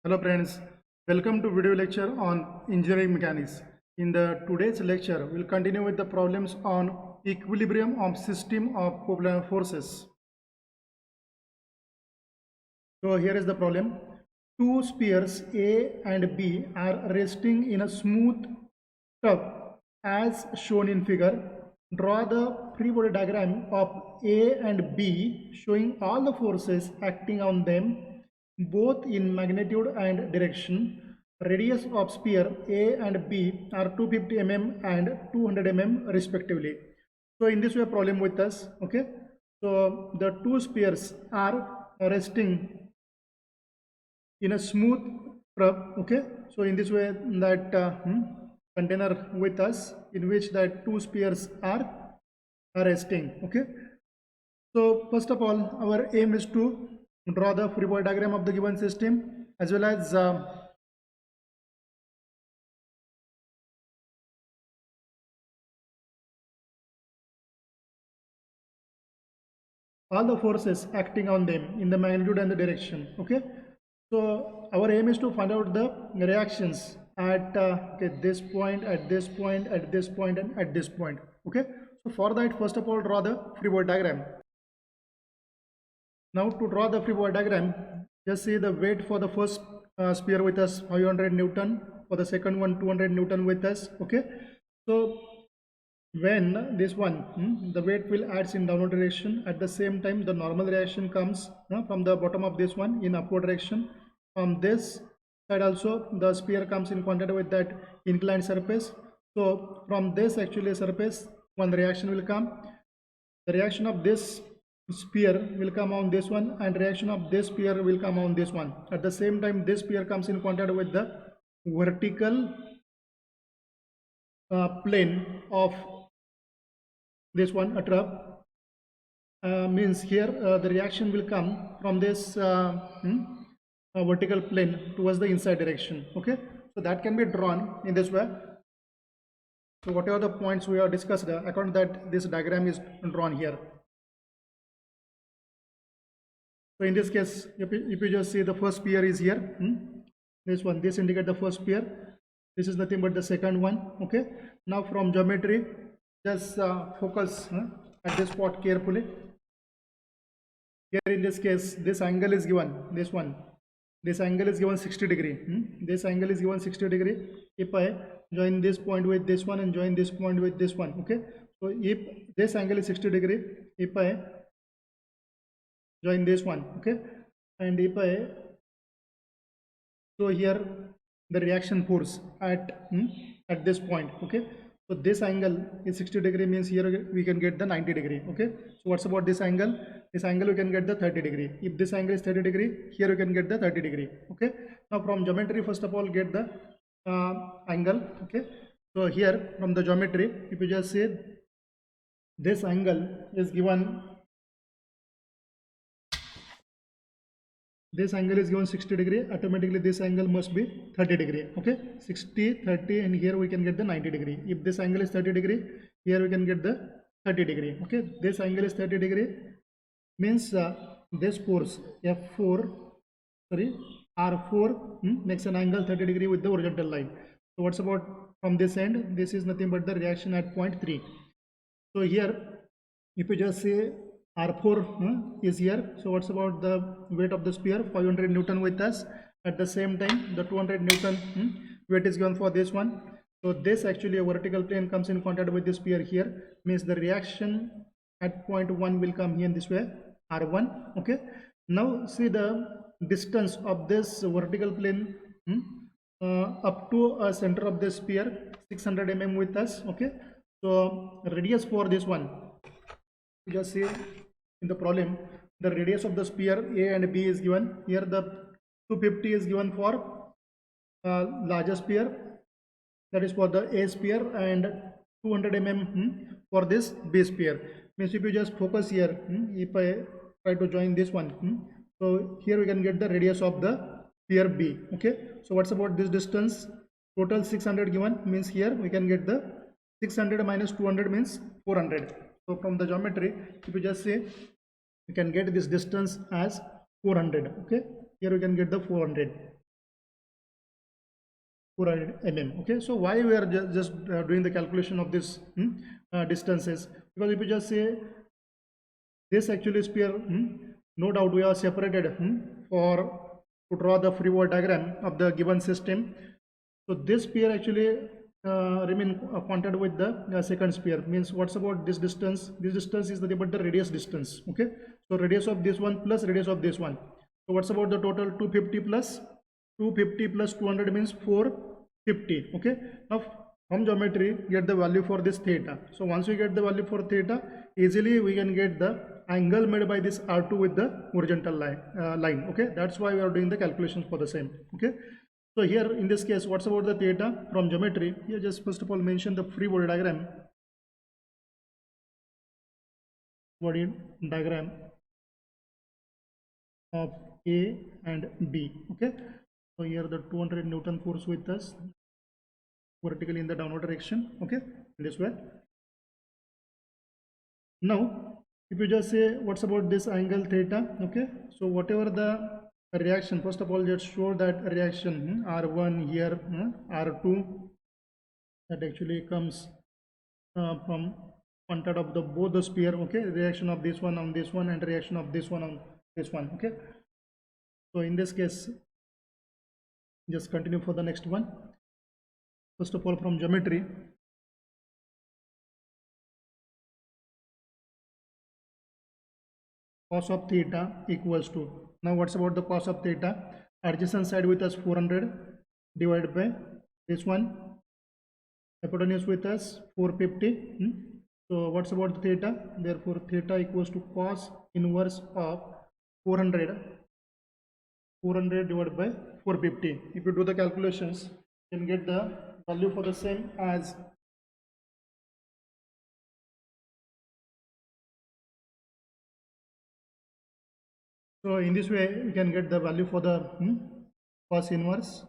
Hello friends, welcome to video lecture on engineering mechanics. In the today's lecture, we'll continue with the problems on equilibrium of system of covalent forces. So here is the problem. Two spheres A and B are resting in a smooth tub as shown in figure. Draw the free body diagram of A and B showing all the forces acting on them both in magnitude and direction. Radius of sphere A and B are 250 mm and 200 mm respectively. So in this way problem with us, okay. So the two spheres are resting in a smooth prop, okay. So in this way that container with us in which that two spheres are resting, okay. So first of all, our aim is to draw the free body diagram of the given system as well as all the forces acting on them in the magnitude and the direction, okay. So our aim is to find out the reactions at okay, this point, at this point, at this point, and at this point, okay. So for that, first of all, draw the free body diagram. Now to draw the free body diagram, just see the weight for the first sphere with us 500 Newton, for the second one 200 Newton with us, okay. So when this one the weight will adds in downward direction, at the same time the normal reaction comes from the bottom of this one in upward direction. From this side also the sphere comes in contact with that inclined surface. So from this actually surface one reaction will come. The reaction of this sphere will come on this one and reaction of this sphere will come on this one. At the same time this sphere comes in contact with the vertical plane of this one, a trap, means here the reaction will come from this vertical plane towards the inside direction, okay. So that can be drawn in this way. So whatever the points we have discussed, according to that this diagram is drawn here. So in this case, if you just see the first sphere is here, this one, this indicate the first sphere, this is nothing but the second one, okay. Now from geometry, just focus at this spot carefully. Here in this case, this angle is given, this one, this angle is given 60 degree, this angle is given 60 degree. If I join this point with this one and join this point with this one, okay. So if this angle is 60 degree, if I join this one, okay, and if I, so here the reaction force at this point, okay. So this angle is 60 degree, means here we can get the 90 degree, okay. So what's about this angle? This angle we can get the 30 degree. If this angle is 30 degree, here we can get the 30 degree, okay. Now from geometry, first of all get the angle, okay. So here from the geometry, if you just say this angle is given, this angle is given 60 degree, automatically this angle must be 30 degree, okay. 60, 30, and here we can get the 90 degree. If this angle is 30 degree, here we can get the 30 degree, okay. This angle is 30 degree, means this force F4, sorry, R4 makes an angle 30 degree with the horizontal line. So what's about from this end? This is nothing but the reaction at point 3. So here if you just say R4 is here, so what's about the weight of the sphere? 500 Newton with us. At the same time the 200 Newton weight is given for this one. So this actually a vertical plane comes in contact with this sphere here, means the reaction at point 1 will come here in this way, R1, okay. Now see the distance of this vertical plane up to a center of the sphere, 600 mm with us, okay. So radius for this one, you just see in the problem the radius of the sphere A and B is given. Here the 250 is given for larger sphere, that is for the A sphere, and 200 mm for this B sphere. Means if you just focus here, if I try to join this one, so here we can get the radius of the sphere B, okay. So what's about this distance? Total 600 given, means here we can get the 600 minus 200 means 400. So from the geometry, if you just say, you can get this distance as 400, okay. Here we can get the 400. 400 mm. Okay, so why we are just doing the calculation of this distances? Because if you just say this actually sphere, no doubt we are separated for to draw the free body diagram of the given system. So this sphere actually remain pointed with the second sphere. Means what's about this distance? This distance is about the radius distance. Okay, so radius of this one plus radius of this one. So what's about the total? 250 plus 250 plus 200 means 450. Okay, now from geometry get the value for this theta. So once we get the value for theta, easily we can get the angle made by this R2 with the horizontal line. Okay, that's why we are doing the calculations for the same. Okay, so here in this case, what's about the theta from geometry? Here just first of all mention the free body diagram. Body diagram of A and B. Okay, so here the 200 Newton force with us vertically in the downward direction. Okay, in this way. Now if you just say what's about this angle theta. Okay, so whatever the reaction, first of all just show that reaction R1 here, R2 that actually comes from pointed of the both the sphere. Okay, reaction of this one on this one and reaction of this one on this one. Okay, so in this case just continue for the next one. First of all from geometry, cos of theta equals to, now what's about the cos of theta? Adjacent side with us 400 divided by this one, hypotenuse with us 450. So what's about the theta? Therefore theta equals to cos inverse of 400 divided by 450. If you do the calculations, you can get the value for the same as so in this way we can get the value for the cos inverse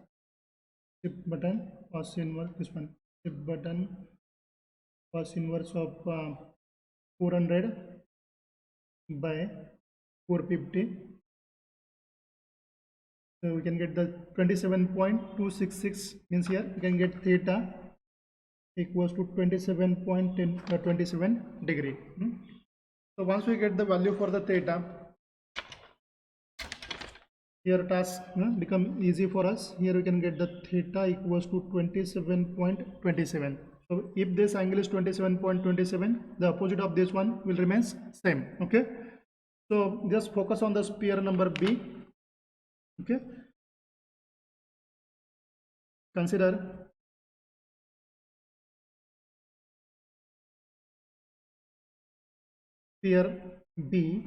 shift button, cos inverse, this one shift button, cos inverse of 400 by 450. So we can get the 27.266, means here we can get theta equals to 27 degree. So once we get the value for the theta, here task become easy for us. Here we can get the theta equals to 27.27. So if this angle is 27.27, the opposite of this one will remain same. Okay, so just focus on the sphere number B. Okay, consider sphere B,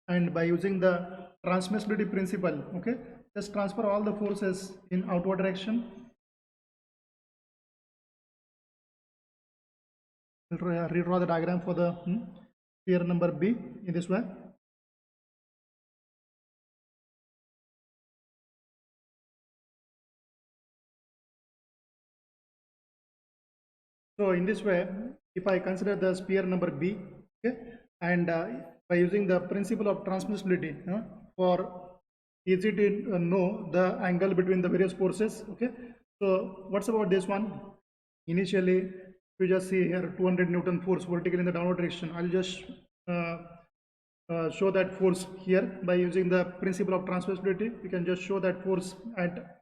and by using the transmissibility principle, okay, just transfer all the forces in outward direction. Redraw the diagram for the sphere number B in this way. So in this way, if I consider the sphere number B, okay, and by using the principle of transmissibility for easy to know the angle between the various forces. Okay, so what's about this one? Initially, you just see here 200 Newton force vertically in the downward direction. I'll just show that force here by using the principle of transmissibility. You can just show that force at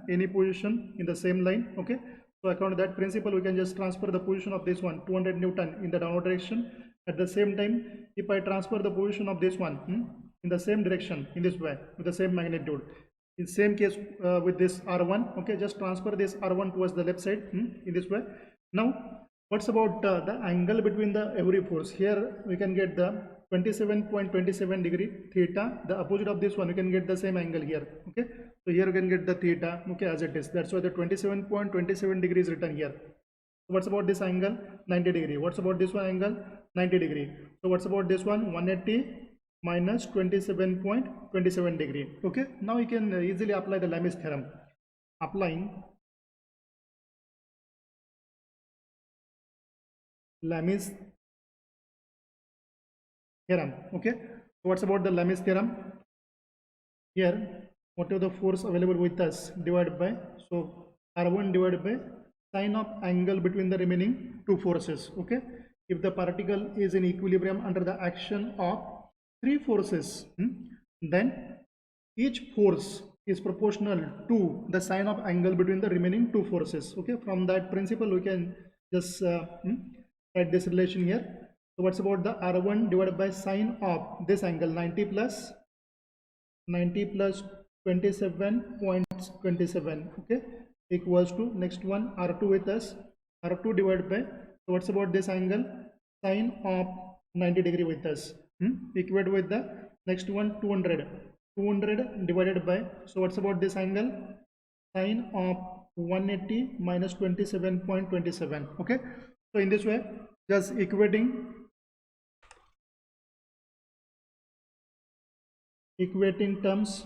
any position in the same line. Okay, so according to that principle, we can just transfer the position of this one 200 Newton in the downward direction. At the same time, if I transfer the position of this one in the same direction in this way with the same magnitude, in same case with this R1, okay, just transfer this R1 towards the left side in this way. Now what's about the angle between the every force? Here we can get the 27.27 degree theta. The opposite of this one, you can get the same angle here. Okay, so here you can get the theta, okay, as it is. That's why the 27.27 degree is written here. So what's about this angle? 90 degree. What's about this one angle? 90 degree. So what's about this one? 180 minus 27.27 degree. Okay, now you can easily apply the Lami's theorem. Applying Lami's theorem. Okay, so what's about the Lami's theorem? Here, whatever the force available with us divided by, so R1 divided by sine of angle between the remaining two forces. Okay, if the particle is in equilibrium under the action of three forces, then each force is proportional to the sine of angle between the remaining two forces. Okay, from that principle we can just write this relation here. So what's about the R1 divided by sine of this angle 90 plus 27.27, okay, equals to next one R2 with us, R2 divided by, so what's about this angle sine of 90 degree with us, equate with the next one 200 divided by, so what's about this angle sine of 180 minus 27.27. okay, so in this way just equating terms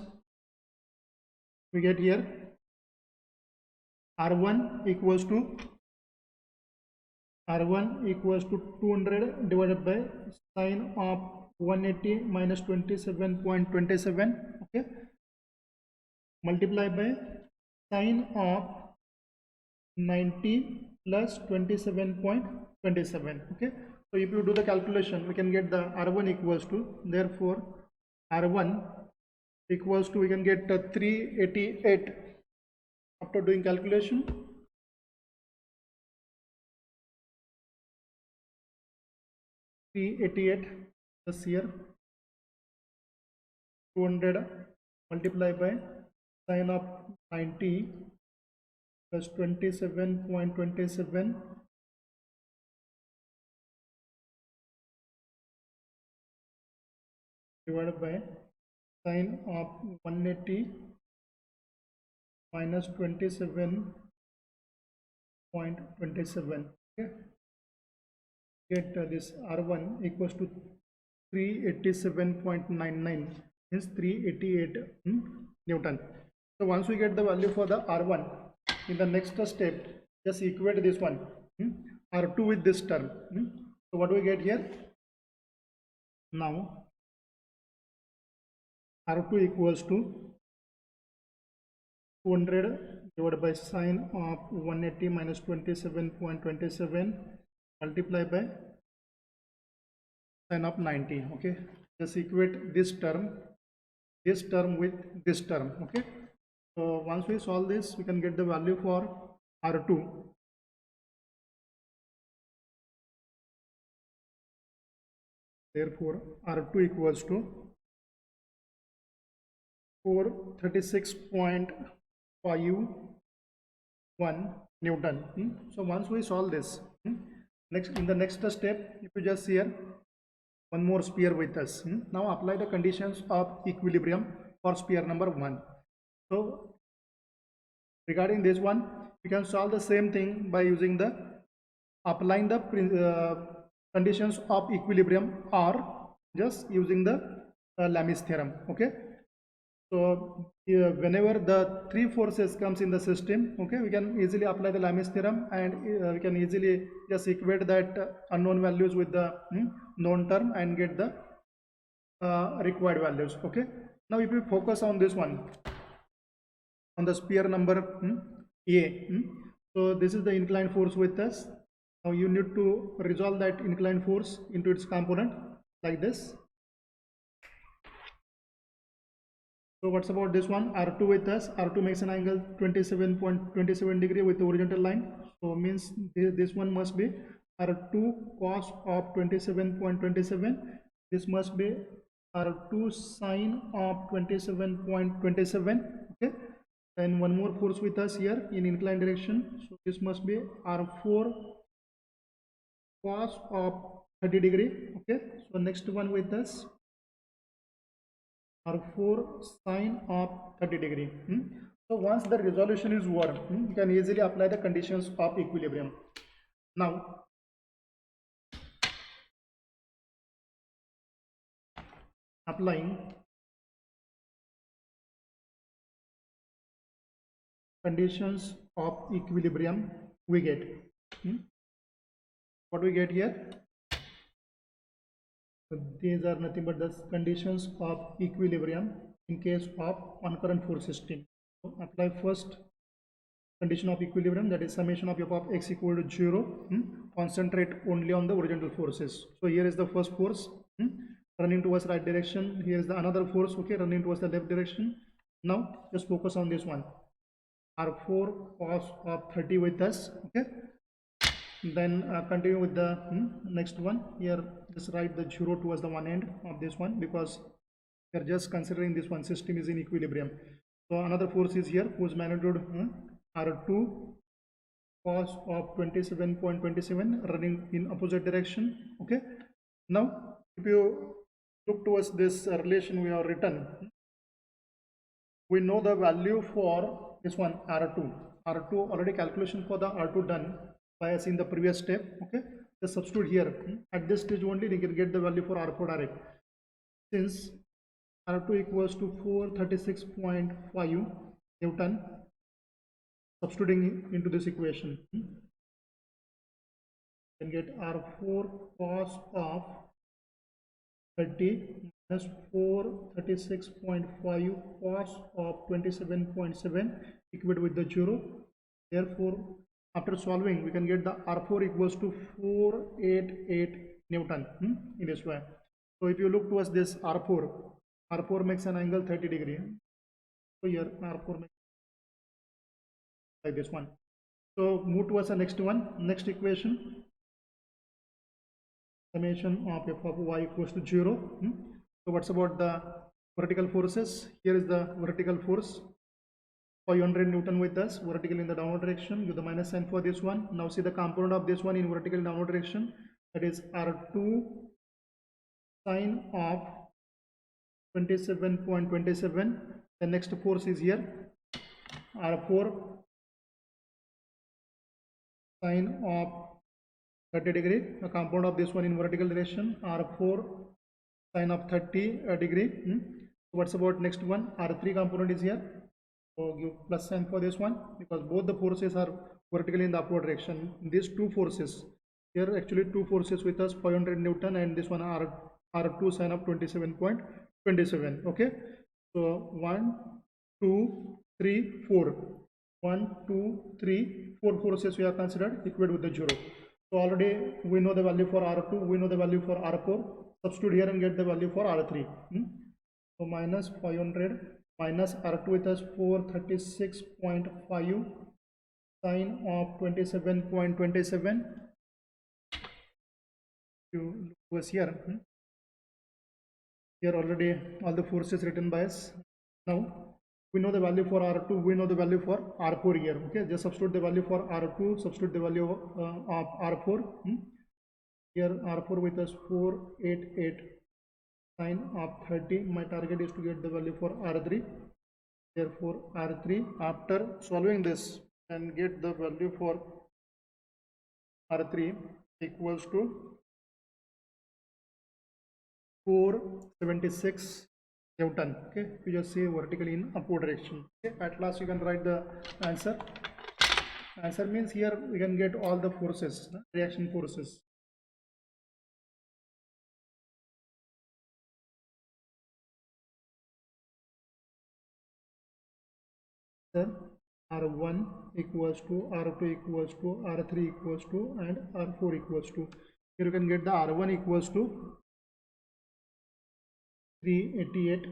we get here R1 equals to 200 divided by sine of 180 minus 27.27, okay, multiply by sine of 90 plus 27.27. okay, so if you do the calculation we can get the R1 equals to, therefore R1 equals to, we can get 388 after doing calculation. This here 200 multiply by sine of 90 plus 27.27 divided by sine of 180 minus 27.27. okay, get this R1 equals to 387.99, is 388 Newton. So once we get the value for the R1, in the next step just equate this one R2 with this term. So what do we get here now? R2 equals to 200 divided by sine of 180 minus 27.27 multiply by sine of 90. okay, just equate this term with this term. okay, so once we solve this we can get the value for R2. Therefore R2 equals to 436.51 Newton. So once we solve this, in the next step, if you just here one more sphere with us, now apply the conditions of equilibrium for sphere number 1. So regarding this one, we can solve the same thing by using the applying the conditions of equilibrium or just using the Lami's theorem. okay, so whenever the three forces comes in the system, okay, we can easily apply the Lami's theorem and we can easily just equate that unknown values with the known term and get the required values. okay, now if we focus on this one, on the sphere number A, so this is the inclined force with us. Now you need to resolve that inclined force into its component like this. So what's about this one? R2 with us. R2 makes an angle 27.27 degree with the horizontal line. So means this one must be R2 cos of 27.27. This must be R2 sine of 27.27. okay. And one more force with us here in inclined direction. So this must be R4 cos of 30 degree. okay. So next one with us R4 sine of 30 degree. So once the resolution is over, you can easily apply the conditions of equilibrium. Now applying conditions of equilibrium, we get what we get here. So these are nothing but the conditions of equilibrium in case of concurrent force system. So apply first condition of equilibrium, that is summation of f of x equal to 0. Concentrate only on the horizontal forces. So here is the first force running towards right direction. Here is the another force, okay, running towards the left direction. Now just focus on this one, r4 cos of 30 with us, okay. Then continue with the next one. Here just write the 0 towards the one end of this one, because we are just considering this one system is in equilibrium. So another force is here, whose magnitude r2 cos of 27.27 running in opposite direction, okay. Now if you look towards this relation we have written, we know the value for this one r2 already calculation for the r2 done by us in the previous step, okay. Just substitute here at this stage only, we can get the value for r4 direct, since r2 equals to 436.5 Newton. Substituting into this equation, you can get r4 cos of 30 minus 436.5 cos of 27.7 equate with the 0. Therefore, after solving, we can get the r4 equals to 488 Newton in this way. So if you look towards this r4 makes an angle 30 degree. So here r4 makes like this one. So move towards the next one, next equation, summation of f of y equals to 0. So what's about the vertical forces? Here is the vertical force, 500 Newton with us, vertical in the downward direction. Give the minus sign for this one. Now see the component of this one in vertical downward direction, that is r2 sine of 27.27. The next force is here, r4 sine of 30 degree. The component of this one in vertical direction, r4 sine of 30 degree. What's about next one? R3 component is here. So give plus sign for this one, because both the forces are vertically in the upward direction. These two forces here, actually two forces with us, 500 Newton, and this one r2 sine of 27.27. okay. So 1 2 3 4 1 2 3 4 forces we are considered equate with the 0. So already we know the value for r2, we know the value for r4. Substitute here and get the value for r3. So minus 500 minus r2 with us 436.5 sine of 27.27. You look was here. Here already all the forces written by us. Now we know the value for r2, we know the value for r4 here, okay. Just substitute the value for r2, substitute the value of r4. Here r4 with us 488 sine of 30. My target is to get the value for r3. Therefore r3, after solving this and get the value for r3 equals to 476 Newton, okay. You just say vertically in upward direction, okay. At last you can write the answer. Answer means here we can get all the forces, reaction forces. Then r1 equals to r2 equals to r3 equals to and r4 equals to. Here you can get the r1 equals to 388.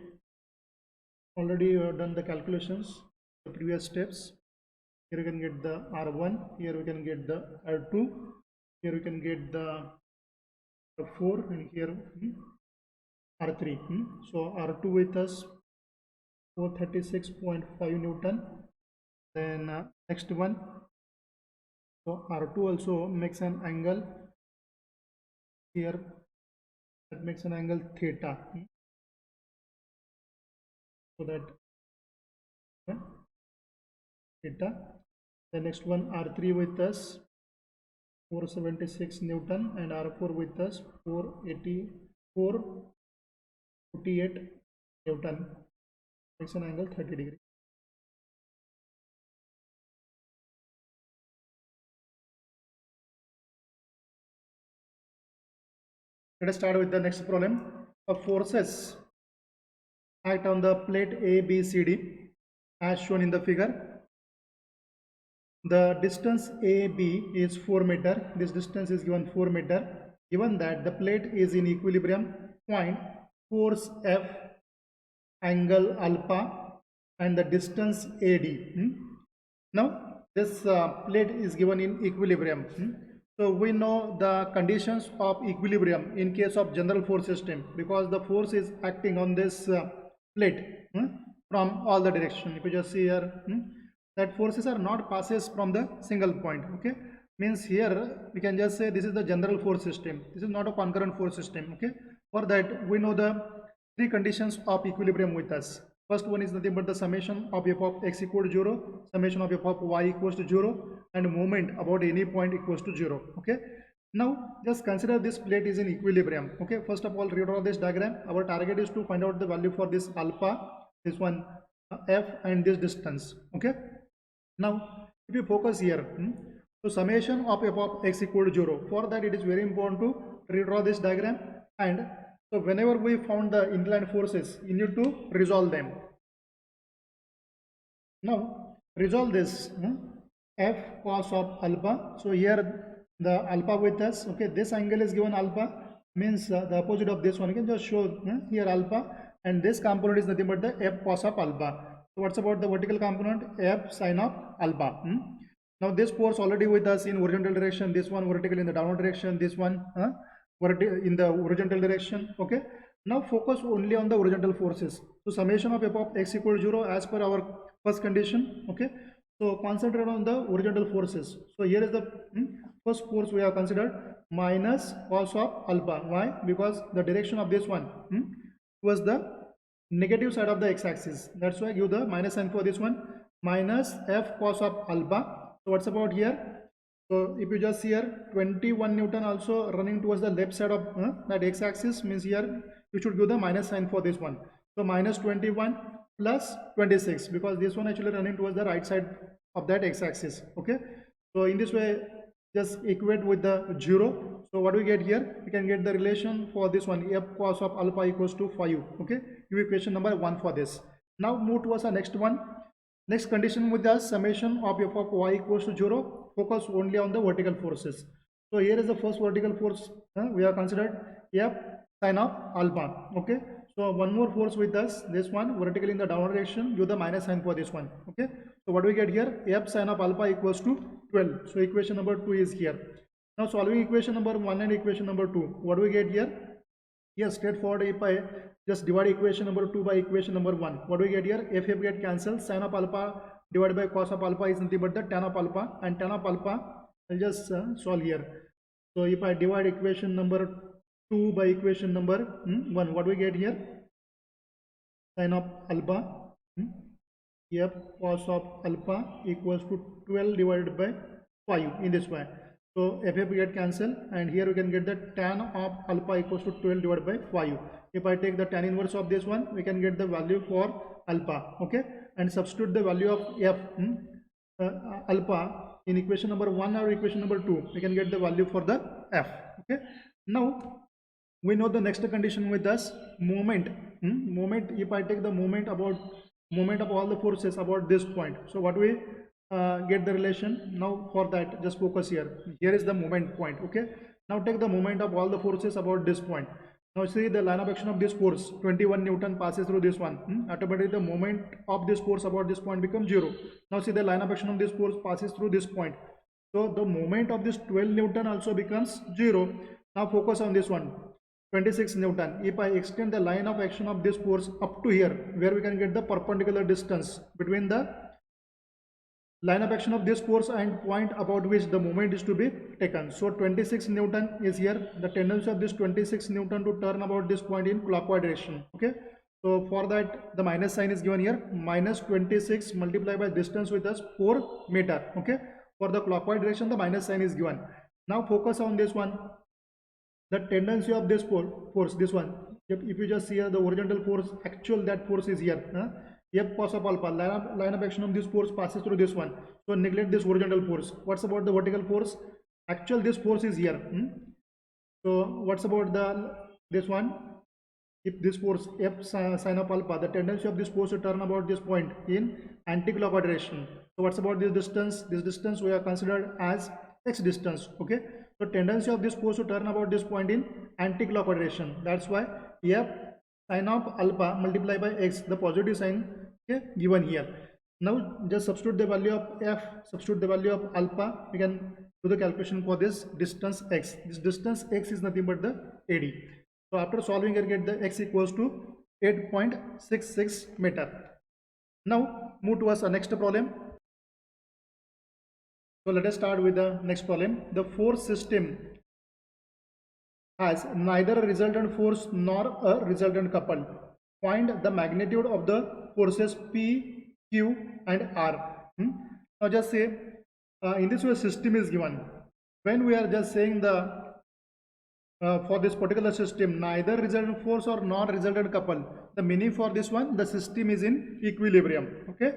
Already you have done the calculations, the previous steps. Here you can get the r1, here we can get the r2, here we can get the r4, and here r3. So r2 with us 436.5 Newton. Then next one, so r2 also makes an angle here, that makes an angle theta. So that theta. The next one r3 with us 476 Newton, and r4 with us 488 Newton, makes an angle 30 degree. Let us start with the next problem. Forces act on the plate A, B, C, D as shown in the figure. The distance AB is 4 meter. This distance is given 4 meter. Given that the plate is in equilibrium point, force F, angle alpha, and the distance AD. Now this plate is given in equilibrium. So we know the conditions of equilibrium in case of general force system, because the force is acting on this plate from all the direction. If you just see here, that forces are not passes from the single point. Okay, means here we can just say this is the general force system. This is not a concurrent force system. Okay, for that we know the three conditions of equilibrium with us. First one is nothing but the summation of f of x equal to 0, summation of f of y equals to 0, and moment about any point equals to 0. Okay. Now just consider this plate is in equilibrium. Okay. First of all, redraw this diagram. Our target is to find out the value for this alpha, this one f, and this distance. Okay. Now if you focus here, so summation of f of x equal to 0. For that it is very important to redraw this diagram, and so whenever we found the inclined forces, you need to resolve them. Now resolve this f cos of alpha. So here the alpha with us. Okay, this angle is given alpha, means the opposite of this one. You can just show here alpha, and this component is nothing but the f cos of alpha. So what's about the vertical component? F sin of alpha. Now this force already with us in horizontal direction. This one vertical in the downward direction. This one in the horizontal direction. Okay, now focus only on the horizontal forces. So summation of f of x equal to 0 as per our first condition. Okay, so concentrate on the horizontal forces. So here is the first force we have considered, minus cos of alpha. Why? Because the direction of this one was the negative side of the x-axis. That's why give the minus sign for this one, minus f cos of alpha. So what's about here? So if you just see here, 21 Newton also running towards the left side of that x-axis, means here you should give the minus sign for this one. So minus 21 plus 26, because this one actually running towards the right side of that x-axis. Okay, so in this way just equate with the 0. So what we get here, we can get the relation for this one, f cos of alpha equals to 5. Okay, equation number 1 for this. Now move towards the next one. Next condition with the summation of f of y equals to 0. Focus only on the vertical forces. So here is the first vertical force we have considered, f sin of alpha. Okay, so one more force with us, this one vertically in the downward direction, give the minus sign for this one. Okay, so what do we get here? F sin of alpha equals to 12. So equation number 2 is here. Now solving equation number 1 and equation number 2, what do we get here? Yes, straightforward. If I just divide equation number 2 by equation number 1, what do we get here? F get cancelled. Sin of alpha divided by cos of alpha is nothing but the tan of alpha, and tan of alpha I'll just solve here. So if I divide equation number 2 by equation number 1, what do we get here? Sin of alpha, f cos of alpha equals to 12 divided by 5 in this way. So f get cancelled, and here we can get the tan of alpha equals to 12 divided by 5. If I take the tan inverse of this one, we can get the value for alpha. Okay, and substitute the value of f alpha in equation number 1 or equation number 2, we can get the value for the f. Okay, now we know the next condition with us, moment. Moment, if I take the moment of all the forces about this point, so what we get the relation. Now for that, just focus here. Here is the moment point. Okay, now take the moment of all the forces about this point. Now see the line of action of this force, 21 Newton passes through this one. Automatically the moment of this force about this point becomes 0. Now see the line of action of this force passes through this point. So the moment of this 12 Newton also becomes 0. Now focus on this one, 26 Newton. If I extend the line of action of this force up to here, where we can get the perpendicular distance between the line of action of this force and point about which the moment is to be taken. So 26 Newton is here. The tendency of this 26 Newton to turn about this point in clockwise direction. Okay, so for that the minus sign is given here, minus 26 multiplied by distance with us 4 meter. Okay, for the clockwise direction the minus sign is given. Now focus on this one, the tendency of this force, this one. If you just see here the horizontal force, actual that force is here, f cos of alpha, line of action of this force passes through this one, so neglect this horizontal force. What's about the vertical force? Actual this force is here. So what's about this one? If this force f sin of alpha, the tendency of this force to turn about this point in anti-clockwise direction. So what's about this distance? This distance we are considered as x distance. Okay. So tendency of this force to turn about this point in anti-clockwise direction. That's why f sin of alpha multiplied by x, the positive sign, okay, given here. Now just substitute the value of f, substitute the value of alpha. We can do the calculation for this distance x. This distance x is nothing but the AD. So after solving, you get the x equals to 8.66 meter. Now move towards the next problem. So let us start with the next problem. The force system has neither a resultant force nor a resultant couple. Find the magnitude of the forces P, Q and R. Now just say in this way system is given. When we are just saying the for this particular system neither resultant force or non-resultant couple, the meaning for this one, the system is in equilibrium. Okay,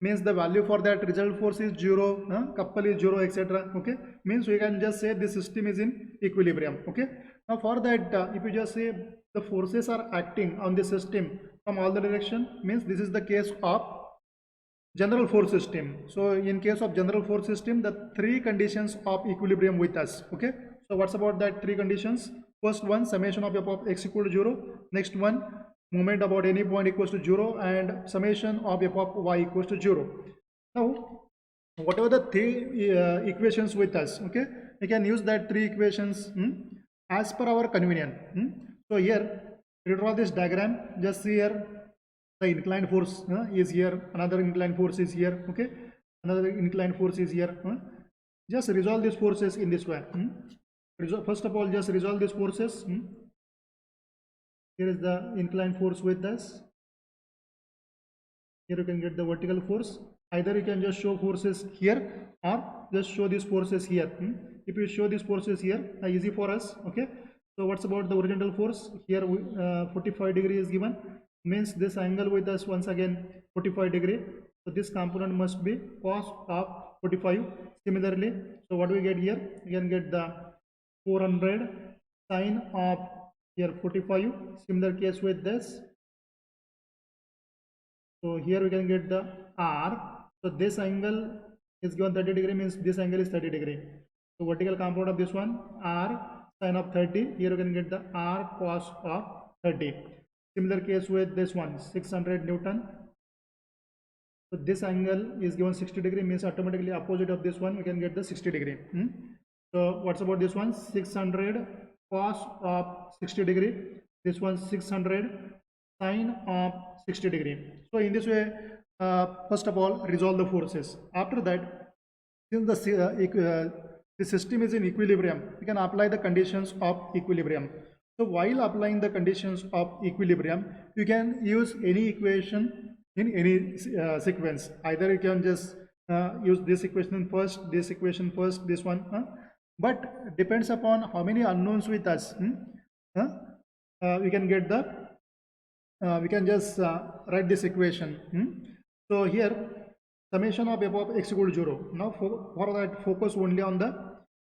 means the value for that result force is 0, couple is 0, etc. Okay, means we can just say this system is in equilibrium. Okay, now for that if you just say the forces are acting on the system from all the direction, means this is the case of general force system. So in case of general force system, the three conditions of equilibrium with us. Okay, so what's about that three conditions? First one, summation of f of x equal to 0. Next one, moment about any point equals to 0, and summation of f of y equals to 0. Now whatever the three equations with us, okay, we can use that three equations as per our convenience. So here we draw this diagram. Just see here the inclined force is here, another inclined force is here, okay, another inclined force is here. Just resolve these forces in this way. First of all, just resolve these forces. Here is the inclined force with us. Here you can get the vertical force. Either you can just show forces here or just show these forces here. If you show these forces here, easy for us. Okay, so what's about the horizontal force? Here 45 degree is given, means this angle with us once again 45 degree. So this component must be cos of 45. Similarly, so what do we get here? We can get the 400 sine of here 45. Similar case with this. So here we can get the R. So this angle is given 30 degree, means this angle is 30 degree. So vertical component of this one, R sine of 30. Here you can get the R cos of 30. Similar case with this one, 600 Newton. So this angle is given 60 degree, means automatically opposite of this one we can get the 60 degree. So what's about this one? 600 cos of 60 degree. This one 600 sine of 60 degree. So in this way, first of all, resolve the forces. After that, since the system is in equilibrium, we can apply the conditions of equilibrium. So while applying the conditions of equilibrium, you can use any equation in any sequence. Either you can just use this equation first, this one, but depends upon how many unknowns with us. We can get the we can just write this equation. So here summation of f of x equal to 0. Now for that, focus only on the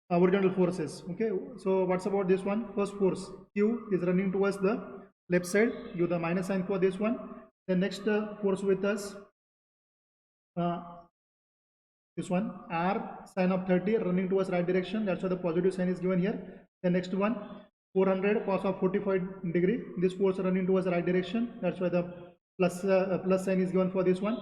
horizontal forces. Okay, so what's about this one? First force Q is running towards the left side. Give the minus sign for this one. The next force with us, this one R sine of 30 running towards right direction. That's why the positive sign is given here. The next one, 400 cos of 45 degree. This force running towards the right direction. That's why the plus sign is given for this one.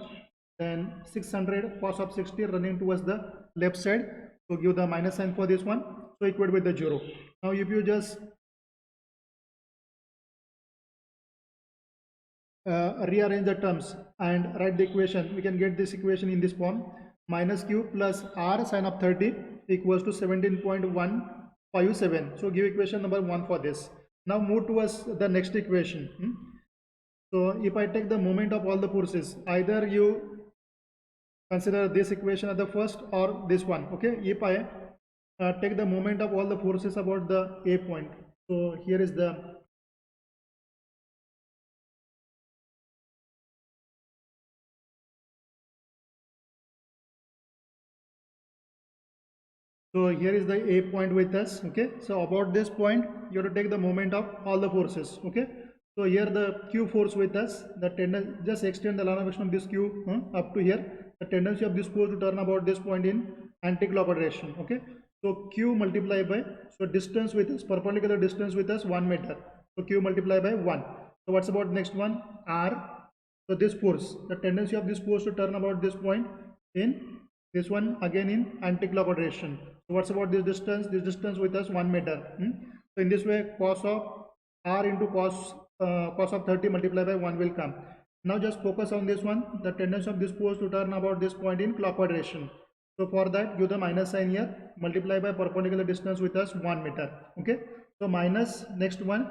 Then 600 cos of 60 running towards the left side. So give the minus sign for this one. So equate with the 0. Now if you just rearrange the terms and write the equation, we can get this equation in this form: minus q plus r sine of 30 equals to 17.157. So give equation number 1 for this. Now move towards the next equation. So if I take the moment of all the forces, either you consider this equation as the first or this one. Okay, if I take the moment of all the forces about the A point, so here is the so here is the A point with us. Okay, so about this point you have to take the moment of all the forces. Okay, so here the Q force with us, the tendon, just extend the line of action of this Q up to here. the tendency of this force to turn about this point in anti-clockwise direction. Okay, so q multiply by, so distance with us, perpendicular distance with us 1 meter, so q multiply by 1. So what's about next one, r. So this force, the tendency of this force to turn about this point in this one again in anti-clockwise direction. So what's about this distance? This distance with us 1 meter. So in this way, cos of r into cos of 30 multiplied by 1 will come. Now just focus on this one, the tendency of this force to turn about this point in clockwise direction. So for that, give the minus sign here, multiply by perpendicular distance with us 1 meter. Okay, so minus next one,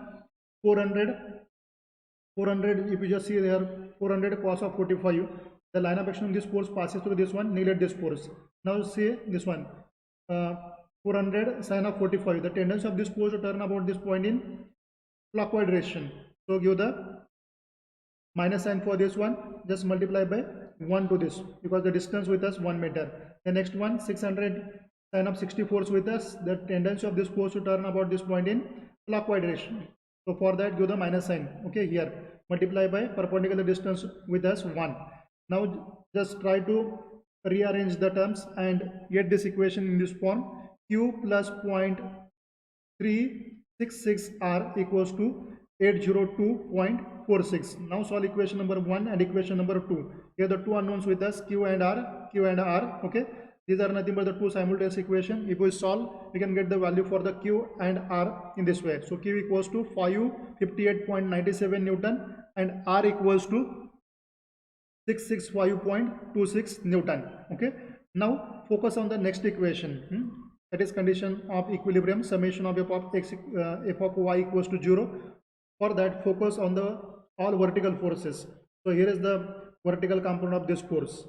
400 if you just see there, 400 cos of 45, the line of action of this force passes through this one, neglect this force. Now see this one, 400 sin of 45, the tendency of this force to turn about this point in clockwise direction. So give the minus sign for this one, just multiply by 1 to this, because the distance with us 1 meter. The next one, 600 sin of 64 with us, the tendency of this force to turn about this point in clockwise direction. So for that, give the minus sign. Okay, here multiply by perpendicular distance with us 1. Now just try to rearrange the terms and get this equation in this form. Q plus 0.366 r equals to 802.46. Now solve equation number 1 and equation number 2. Here the two unknowns with us, q and r. Okay, these are nothing but the two simultaneous equation. If we solve, we can get the value for the q and r in this way. So q equals to 558.97 Newton and r equals to 665.26 Newton. Okay, now focus on the next equation. That is condition of equilibrium, summation of f of x, f of y equals to 0. For that, focus on the all vertical forces. So here is the vertical component of this force.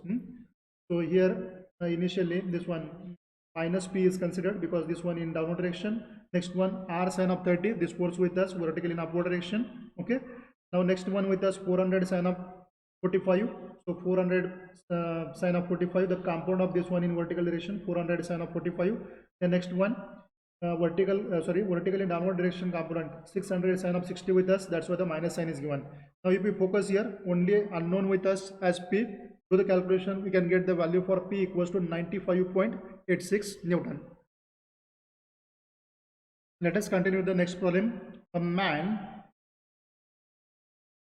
So here initially this one minus p is considered because this one in downward direction. Next one, r sin of 30, this force with us vertically in upward direction. Okay, now next one with us 400 sin of 45. So 400 sin of 45, the component of this one in vertical direction, 400 sin of 45. The next one, vertically downward direction component, 600 sin of 60 with us, that's why the minus sign is given. Now if we focus here, only unknown with us as p, do the calculation, we can get the value for p equals to 95.86 Newton. Let us continue with the next problem. A man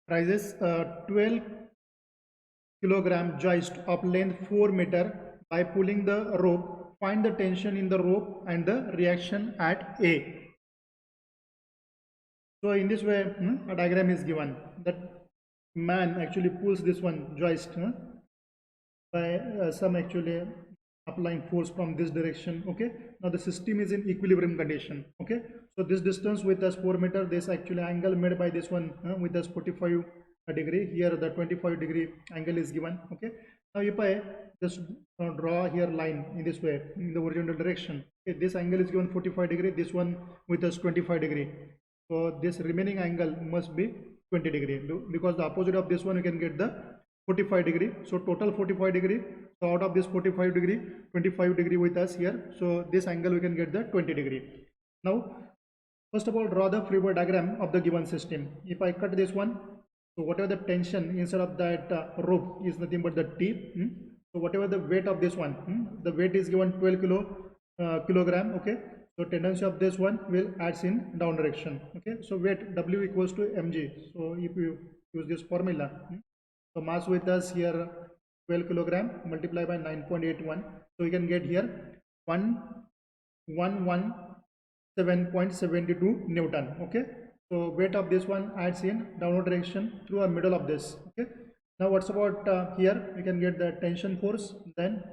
raises a 12 kilogram joist of length 4 meter by pulling the rope. Find the tension in the rope and the reaction at A. So in this way, a diagram is given that man actually pulls this one joist by some actually applying force from this direction. Okay, now the system is in equilibrium condition. Okay, so this distance with us 4 meter, this actually angle made by this one with us 45 degree, here the 25-degree angle is given. Okay, now if I just draw here line in this way in the horizontal direction, okay, this angle is given 45 degree, this one with us 25 degree, so this remaining angle must be 20 degree, because the opposite of this one you can get the 45 degree, so total 45 degree. So out of this 45 degree, 25 degree with us here, so this angle we can get the 20 degree. Now first of all, draw the free body diagram of the given system. If I cut this one, so whatever the tension inside of that rope is nothing but the T. So whatever the weight of this one, the weight is given 12 kilogram. Okay, so tendency of this one will adds in down direction. Okay, so weight W equals to mg. So if you use this formula, so mass with us here 12 kilogram multiplied by 9.81, so you can get here 117.72 Newton. Okay, so weight of this one adds in downward direction through a middle of this. Okay, now what's about here, we can get the tension force, then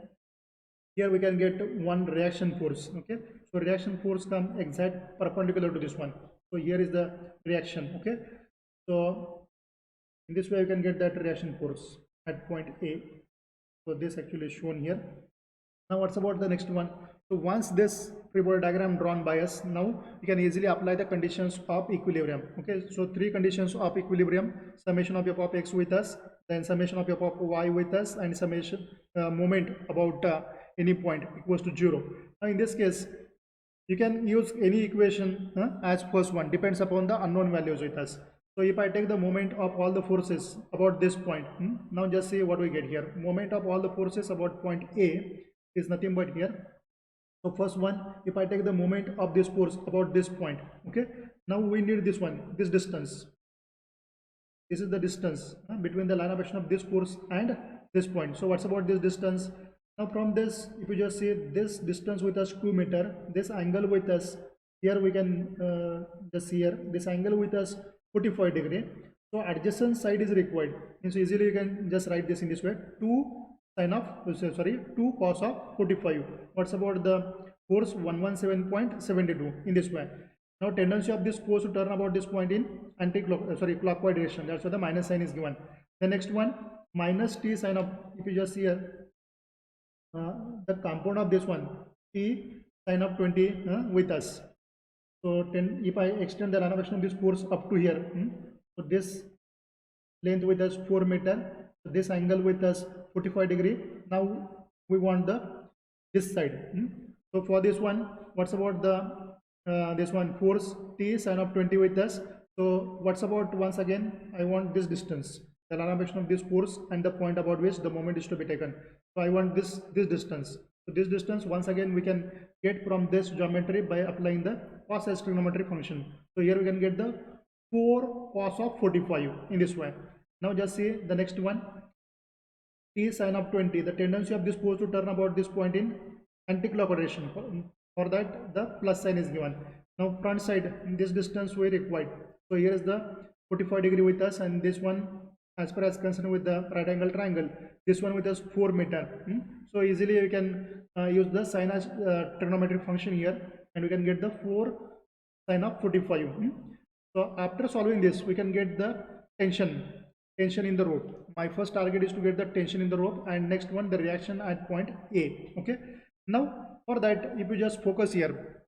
here we can get one reaction force. Okay, so reaction force come exact perpendicular to this one, so here is the reaction. Okay, so in this way you can get that reaction force at point A. So this actually is shown here. Now what's about the next one? So once this free body diagram drawn by us, now we can easily apply the conditions of equilibrium. Okay, so three conditions of equilibrium: summation of f of x with us, then summation of f of y with us, and summation moment about any point equals to 0. Now in this case, you can use any equation as first one, depends upon the unknown values with us. So if I take the moment of all the forces about this point, now just see what we get here. Moment of all the forces about point A is nothing but here. So first one, if I take the moment of this force about this point, okay, now we need this one, this distance. This is the distance between the line of action of this force and this point. So what's about this distance? Now from this, if you just see this distance with us 2 meter, this angle with us, here we can just see here, this angle with us 45 degree. So adjacent side is required. And so easily you can just write this in this way, 2 sin of, 2 cos of 45. What's about the force? 117.72 in this way. Now tendency of this force to turn about this point in clockwise direction. That's why the minus sign is given. The next one, minus t sin of, if you just see here, the compound of this one, t sin of 20 with us. So if I extend the line of action of this force up to here, so this length with us 4 meter, so this angle with us 45 degree. Now we want this side. So for this one, what's about the this one, force t sin of 20 with us. So what's about, once again, I want this distance, the line of action of this force and the point about which the moment is to be taken. So I want this distance. So this distance, once again, we can get from this geometry by applying the cos as trigonometric function. So here we can get the 4 cos of 45 in this way. Now just see the next one, t sin of 20. The tendency of this force to turn about this point in anti-clockwise direction. For that, the plus sign is given. Now front side, this distance we required. So here is the 45 degree with us, and this one, as far as concerned with the right angle triangle, this one with us 4 meter. So easily you can use the sin as trigonometric function here, and we can get the 4 sin of 45. So after solving this, we can get the tension in the rope. My first target is to get the tension in the rope, and next one, the reaction at point A. Okay. Now for that, if you just focus here,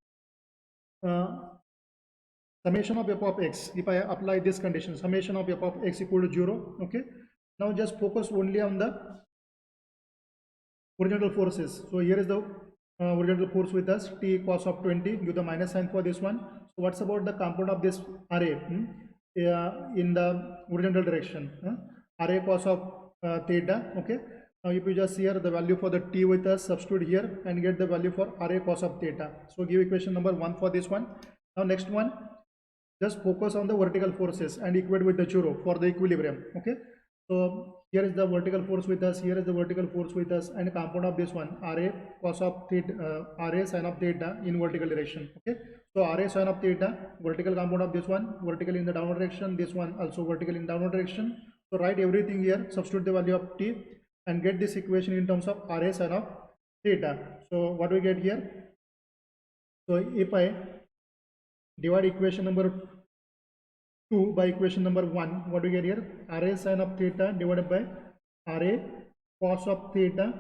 summation of f of x, if I apply this condition, summation of f of x equal to 0. Okay. Now just focus only on the horizontal forces. So here is the horizontal force with us, t cos of 20, give the minus sign for this one. So what's about the component of this array in the horizontal direction? Array cos of theta. Okay. Now if you just here the value for the t with us, substitute here and get the value for array cos of theta. So give equation number 1 for this one. Now next one, just focus on the vertical forces and equate with the 0 for the equilibrium. Okay. So here is the vertical force with us, here is the vertical force with us, and compound of this one, array cos of theta, array sin of theta in vertical direction. Okay. So array sin of theta, vertical compound of this one, vertical in the downward direction, this one also vertical in downward direction. So write everything here, substitute the value of t and get this equation in terms of array sin of theta. So what we get here? So if I divide equation number 2 by equation number 1, what do we get here? Array sin of theta divided by array cos of theta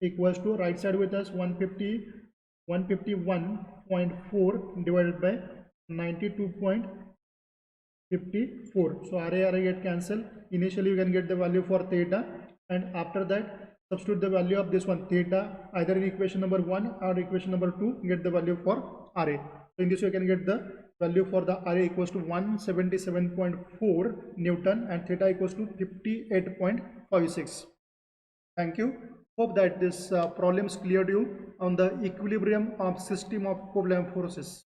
equals to, right side with us, 151.4 divided by 92.54. So array get cancelled. Initially you can get the value for theta, and after that substitute the value of this one theta either in equation number 1 or equation number 2, get the value for array. So in this way you can get the value for the array equals to 177.4 Newton and theta equals to 58.56. Thank you. Hope that this problems cleared you on the equilibrium of system of Covalent forces.